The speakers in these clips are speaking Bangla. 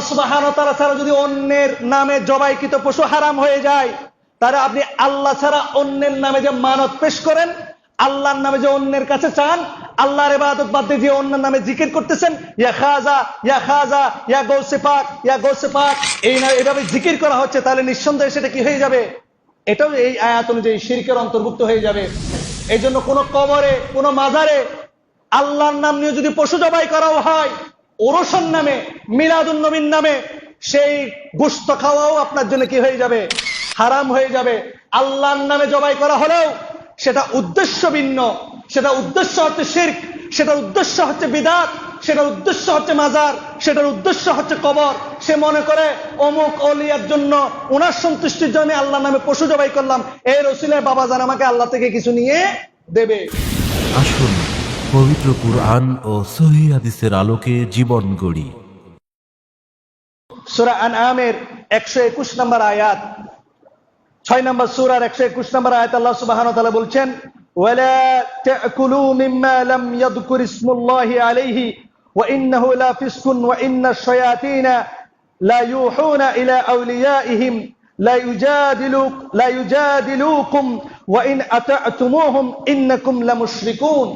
সুবহানাহু ওয়া তাআলা ছাড়া যদি অন্যের নামে জবাইকৃত পশু হারাম হয়ে যায়, তাহলে আপনি আল্লাহ ছাড়া অন্যের নামে যে মানত পেশ করেন, আল্লাহর নামে যে অন্যের কাছে চান, আল্লাহর ইবাদত বাদ দিয়ে যে অন্যের নামে জিকির করতেছেন, ইয়া খাজা ইয়া খাজা ইয়া গৌসে পাক ইয়া গৌসে পাক, এইভাবে জিকির করা হচ্ছে, তাহলে নিঃসন্দেহে সেটা কি হয়ে যাবে? এটাও এই আয়াত অনুযায়ী শিরকের অন্তর্ভুক্ত হয়ে যাবে। এই জন্য কোনো কবরে, কোনো মাজারে আল্লাহর নাম নিয়ে যদি পশু জবাই করাও হয়, ওরসের নামে, মিলাদুন নবীর নামে, সেই গোশত খাওয়াও আপনার জন্য কি হয়ে যাবে? হারাম হয়ে যাবে। আল্লাহর নামে জবাই করা হলেও সেটা উদ্দেশ্য ভিন্ন, সেটা উদ্দেশ্য হচ্ছে শিরক, সেটার উদ্দেশ্য হচ্ছে বিদআত, সেটার উদ্দেশ্য হচ্ছে মাজার, সেটার উদ্দেশ্য হচ্ছে কবর। সে মনে করে অমুক ওলিয়ার জন্য, ওনার সন্তুষ্টির জন্য আল্লাহর নামে পশু জবাই করলাম, এর ওসিলায় বাবাজান আমাকে আল্লাহ থেকে কিছু নিয়ে দেবে। আসুন পবিত্র কুরআন ও সহিহ হাদিসের আলোকে জীবন গড়ি। সূরা আনআমের 121 নম্বর আয়াত, 6 নম্বর সূরার 121 নম্বর আয়াত আল্লাহ সুবহানাহু ওয়া তাআলা বলছেন, ওয়ালা তাকুলু মিম্মা লাম ইয়াযকুর ইসমুল্লাহি আলাইহি ওয়া ইন্নাহু লা ফিসকুন ওয়া ইন্নাশ শায়াতিনা লা ইউহুনা ইলা আউলিয়াইহিম লা ইউজাদিলুকুম ওয়া ইন আতা'তুমুহুম ইন্নাকুম লামুশরিকুন।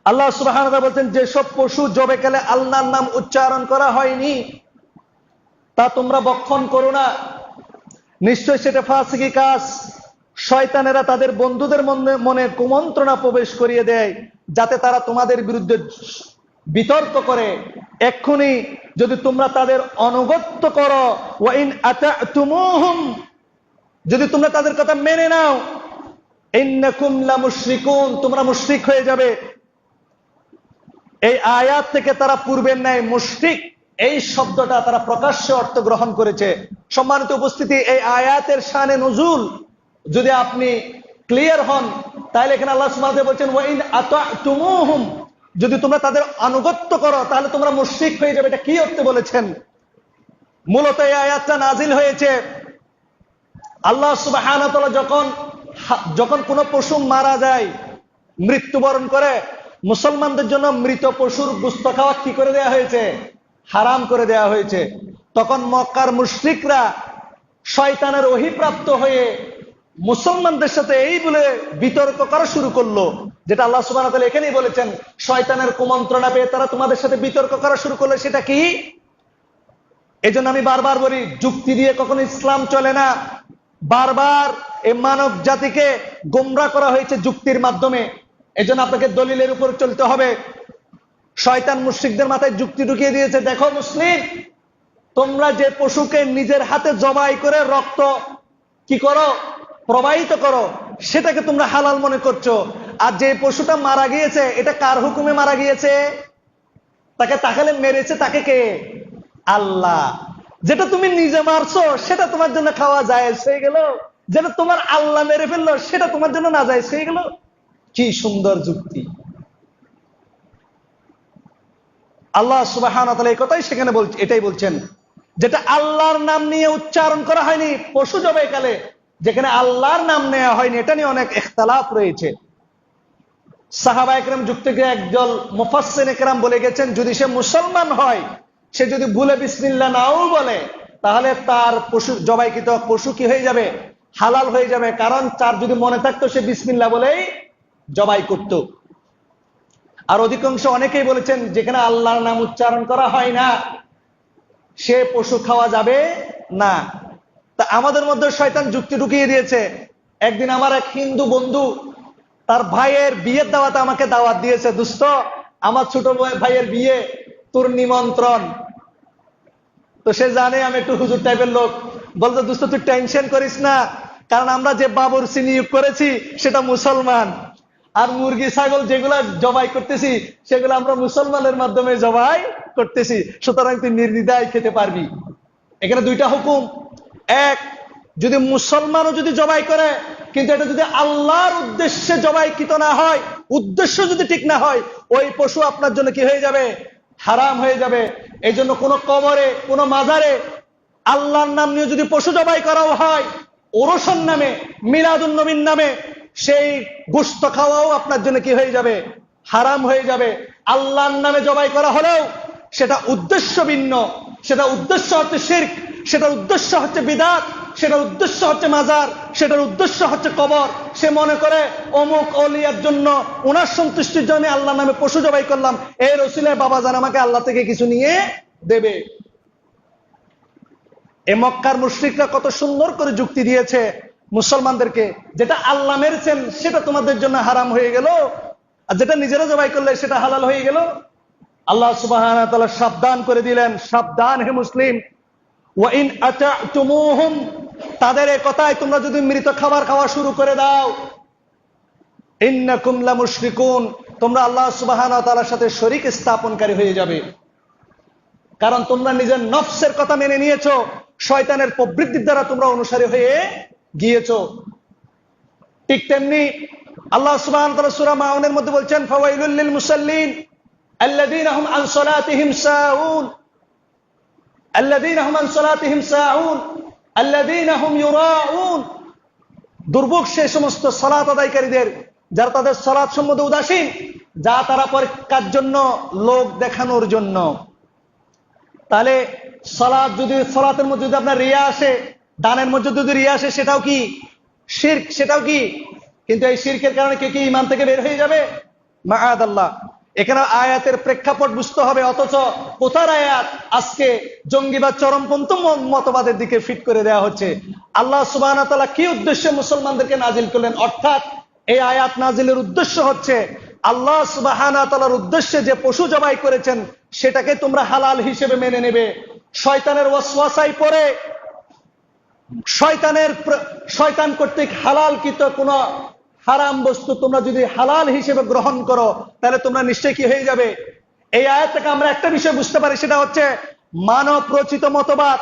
আল্লাহ সুবহানাহু ওয়া তাআলা বলছেন, যেসব পশু জবাইকালে আল্লাহর নাম উচ্চারণ করা হয়নি তা তোমরা ভক্ষণ করো না, নিশ্চয় সেটা ফাসিকি কাজ। শয়তানেরা তাদের বন্ধুদের মনে কুমন্ত্রণা প্রবেশ করিয়ে দেয় যাতে তারা তোমাদের বিরুদ্ধে বিতর্ক করে। এক্ষুনি যদি তোমরা তাদের অনুগত্য করো, ওয়া ইন আতা'তুমুহুম, যদি তোমরা তাদের কথা মেনে নাও, ইন্নাকুম লামুশরিকুন, তোমরা মুশরিক হয়ে যাবে। এই আয়াত থেকে তারা পূর্বের ন্যায় মুশরিক এই শব্দটা তারা প্রকাশ্যে অর্থ গ্রহণ করেছে। সম্মানিত উপস্থিতি, এই আয়াতের শানে নুজুল যদি আপনি ক্লিয়ার হন, তাহলে এখানে আল্লাহ সুবহানাহু ওয়া তাআলা বলছেন, ওয়া ইন আতা'তুমুহুম, যদি তোমরা তাদের আনুগত্য করো তাহলে তোমরা মুশরিক হয়ে যাবে। এটা কি অর্থে বলেছেন? মূলত এই আয়াতটা নাজিল হয়েছে আল্লাহ সুবহানাহু ওয়া তাআলা যখন কোনো পশু মারা যায়, মৃত্যুবরণ করে, মুসলমানদের জন্য মৃত পশুর গোশত খাওয়া কি করে দেয়া হয়েছে? হারাম করে দেয়া হয়েছে। তখন মক্কার মুশরিকরা শয়তানের ওহীপ্রাপ্ত হয়ে মুসলমানদের সাথে এই বলে বিতর্ক করা শুরু করলো, যেটা আল্লাহ সুবহানাহু ওয়া তাআলা এখানেই বলেছেন, শয়তানের কুমন্ত্রণা পেয়ে তারা তোমাদের সাথে বিতর্ক করা শুরু করলো। সেটা কি? এই জন্য আমি বারবার বলি, যুক্তি দিয়ে কখনো ইসলাম চলে না। বারবার এই মানব জাতিকে গোমরা করা হয়েছে যুক্তির মাধ্যমে। এজন্য আপনাকে দলিলের উপর চলতে হবে। শয়তান মুশরিকদের মাথায় যুক্তি ঢুকিয়ে দিয়েছে, দেখো মুসলিম, তোমরা যে পশুকে নিজের হাতে জবাই করে রক্ত কি করো? প্রবাহিত করো, সেটাকে তোমরা হালাল মনে করছো। আর যে পশুটা মারা গিয়েছে, এটা কার হুকুমে মারা গিয়েছে? তাকে তাহলে মেরেছে তাকে কে? আল্লাহ। যেটা তুমি নিজে মারছো সেটা তোমার জন্য খাওয়া জায়েজ হয়ে গেল, যেটা তোমার আল্লাহ মেরে ফেললো সেটা তোমার জন্য না জায়েজ হয়ে গেল। কি সুন্দর যুক্তি! আল্লাহ সুবহানাহু ওয়া তাআলা এই কথাই সেখানে এটাই বলছেন, যেটা আল্লাহর নাম নিয়ে উচ্চারণ করা হয়নি পশু জবাইকালে, যেখানে আল্লাহর নাম নেওয়া হয়নি, এটা নিয়ে অনেক ইখতিলাফ রয়েছে। সাহাবায়ে কেরাম যুগ থেকে একদল মুফাসসিরিনে কেরাম বলে গেছেন, যদি সে মুসলমান হয়, সে যদি ভুলে বিসমিল্লাহ নাও বলে, তাহলে তার পশু জবাইকৃত পশু কি হয়ে যাবে? হালাল হয়ে যাবে। কারণ তার যদি মনে থাকতো সে বিসমিল্লাহ বলেই জবাই করত। আর অধিকাংশ অনেকেই বলেছেন, যেখানে আল্লাহর নাম উচ্চারণ করা হয় না সে পশু খাওয়া যাবে না। তা আমাদের মধ্যে শয়তান যুক্তি ঢুকিয়ে দিয়েছে। একদিন আমার এক হিন্দু বন্ধু তার ভাইয়ের বিয়ের দাওয়াতে আমাকে দাওয়াত দিয়েছে, দোস্ত আমার ছোট ভাইয়ের বিয়ে, তোর নিমন্ত্রণ। তো সে জানে আমি একটু হুজুর টাইপের লোক, বলতো দোস্ত তুই টেনশন করিস না, কারণ আমরা যে বাবুরচি নিয়োগ করেছি সেটা মুসলমান, আর মুরগি ছাগল যেগুলা জবাই করতেছি সেগুলো আমরা মুসলমানের মাধ্যমে জবাই করতেছি, সুতরাং তুই নির্দ্বিধায় খেতে পারবি। এখানে দুইটা হুকুম। এক, যদি মুসলমানও যদি জবাই করে, কিন্তু এটা যদি আল্লাহর উদ্দেশ্যে জবাইকৃত না হয়, উদ্দেশ্য যদি ঠিক না হয়, ওই পশু আপনার জন্য কি হয়ে যাবে? হারাম হয়ে যাবে। এই জন্য কোনো কবরে, কোনো মাজারে আল্লাহর নাম নিয়ে যদি পশু জবাই করাও হয়, ওরসের নামে, মিলাদুন নবীর নামে, সেই গোশত খাওয়াও আপনার জন্য কি হয়ে যাবে? হারাম হয়ে যাবে। আল্লাহর নামে জবাই করা হলেও সেটা উদ্দেশ্য ভিন্ন, সেটা উদ্দেশ্য হচ্ছে শিরক, সেটার উদ্দেশ্য হচ্ছে বিদআত, সেটার উদ্দেশ্য হচ্ছে মাজার, সেটার উদ্দেশ্য হচ্ছে কবর। সে মনে করে অমুক অলিয়ার জন্য, ওনার সন্তুষ্টির জন্য আল্লাহ নামে পশু জবাই করলাম, এর ওসিলায় বাবা জান আমাকে আল্লাহ থেকে কিছু নিয়ে দেবে। এ মক্কার মুশরিকরা কত সুন্দর করে যুক্তি দিয়েছে মুসলমানদেরকে, যেটা আল্লাহ মেরেছেন সেটা তোমাদের জন্য হারাম হয়ে গেল, আর যেটা নিজেরা জবাই করলে সেটা হালাল হয়ে গেল। আল্লাহ সুবহানাহু ওয়া তাআলা সাবধান করে দিলেন, সাবধান হে মুসলিম, ওয়া ইন আতা'তুমুহুম, তাদের এই কথায় তোমরা যদি মৃত খাবার খাওয়া শুরু করে দাও, ইন্নাকুম লামুশরিকুন, তোমরা আল্লাহ সুবহানাহু ওয়া তাআলার সাথে শরীক স্থাপনকারী হয়ে যাবে। কারণ তোমরা নিজের নফসের কথা মেনে নিয়েছো, শয়তানের প্রবৃত্তির দ্বারা তোমরা অনুসারী হয়ে গিয়েছো। ঠিক তেমনি আল্লাহ সুবহানাহু ওয়া তাআলা সূরা মাউনের মধ্যে বলছেন, ফাওয়াইলুল লিল মুসাল্লিন আল্লাযীনা হুম আন সালাতিহিম সাহুন, আল্লাযীনা হুম আন সালাতিহিম সাহুন, আল্লাযীনা হুম ইউরাউন। দুর্ভোগ সেই সমস্ত সালাত আদায়কারীদের যারা তাদের সালাত সম্বন্ধে উদাসীন, যা তারা পরীক্ষার জন্য, লোক দেখানোর জন্য। তাহলে সালাত যদি, সালাতের মধ্যে যদি আপনার রিয়া আসে, দানের মধ্যে যদি রিয়া আসে, সেটাও কি শিরক, সেটাও কি। কিন্তু এই শিরকের কারণে কে কি ঈমান থেকে বের হয়ে যাবে? মাআদাল্লাহ। এখানে আয়াতের প্রেক্ষাপট বুঝতে হবে, অথচ কোথার আয়াত আজকে জঙ্গিবাদ চরমপন্থী মতবাদের দিকে ফিট করে দেওয়া হচ্ছে। আল্লাহ সুবহানাহু ওয়া তাআলা কি উদ্দেশ্যে মুসলমানদেরকে নাজিল করলেন? অর্থাৎ এই আয়াত নাজিলের উদ্দেশ্য হচ্ছে আল্লাহ সুবহানাহু ওয়া তাআলার উদ্দেশ্যে যে পশু জবাই করেছেন সেটাকে তোমরা হালাল হিসেবে মেনে নেবে। শয়তানের ওয়াসওয়াসায় পড়ে, শয়তান কর্তৃক হালালকৃত কোন হারাম বস্তু তোমরা যদি হালাল হিসেবে গ্রহণ করো, তাহলে তোমরা নিশ্চয়ই কি হয়ে যাবে? এই আয়াত থেকে আমরা একটা বিষয় বুঝতে পারি, সেটা হচ্ছে মানব রচিত মতবাদ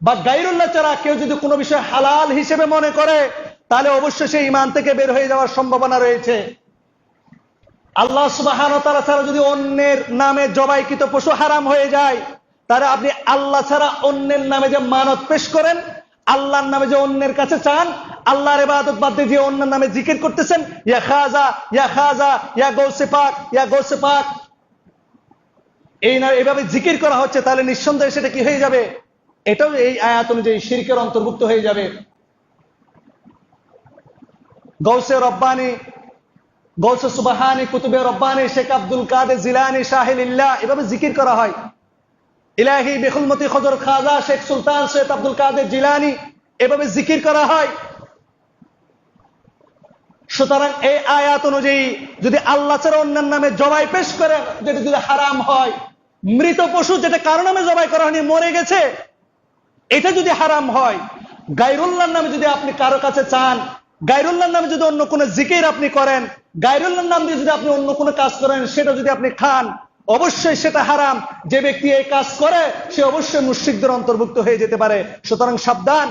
বা গায়রুল্লাহ ছাড়া কেউ যদি কোনো বিষয় হালাল হিসেবে মনে করে, তাহলে অবশ্যই সে ঈমান থেকে বের হয়ে যাওয়ার সম্ভাবনা রয়েছে। আল্লাহ সুবহানাহু ওয়া তাআলা ছাড়া যদি অন্যের নামে জবাইকৃত পশু হারাম হয়ে যায়, তাহলে আপনি আল্লাহ ছাড়া অন্যের নামে যে মানত পেশ করেন, আল্লাহর নামে যে অন্যের কাছে চান, আল্লাহর ইবাদত বাদ দিয়ে যে অন্যের নামে জিকির করতেছেন, ইয়া খাজা, ইয়া খাজা, ইয়া গৌসে পাক, ইয়া গৌসে পাক, এই না এভাবে জিকির করা হচ্ছে, তাহলে নিঃসন্দেহে সেটা কি হয়ে যাবে? এটাও এই আয়াত অনুযায়ী শিরকের অন্তর্ভুক্ত হয়ে যাবে। গৌসে রব্বানি, গৌসে সুবহানি, কুতুবে রব্বানি, শেখ আব্দুল কাদের জিলানি, শাহিলিল্লাহ, এভাবে জিকির করা হয়। ইলাহি বেখুলমতি খজর খাজা, শেখ সুলতান সৈয়দ আব্দুল কাদের জিলানি, এভাবে জিকির করা হয়। সুতরাং এই আয়াত অনুযায়ী যদি আল্লাহ ছাড়া অন্যের নামে জবাই পেশ করে, যেটা যদি হারাম হয়, মৃত পশু যেটা কারো নামে জবাই করা হয়নি, মরে গেছে, এটা যদি হারাম হয়, গায়রুল্লাহর নামে যদি আপনি কারো কাছে চান, গায়রুল্লাহর নামে যদি অন্য কোনো জিকির আপনি করেন, গায়রুল্লাহর নাম দিয়ে যদি আপনি অন্য কোনো কাজ করেন, সেটা যদি আপনি খান, অবশ্যই সেটা হারাম। যে ব্যক্তি এই কাজ করে সে অবশ্যই মুশরিকদের অন্তর্ভুক্ত হয়ে যেতে পারে। সুতরাং সাবধান।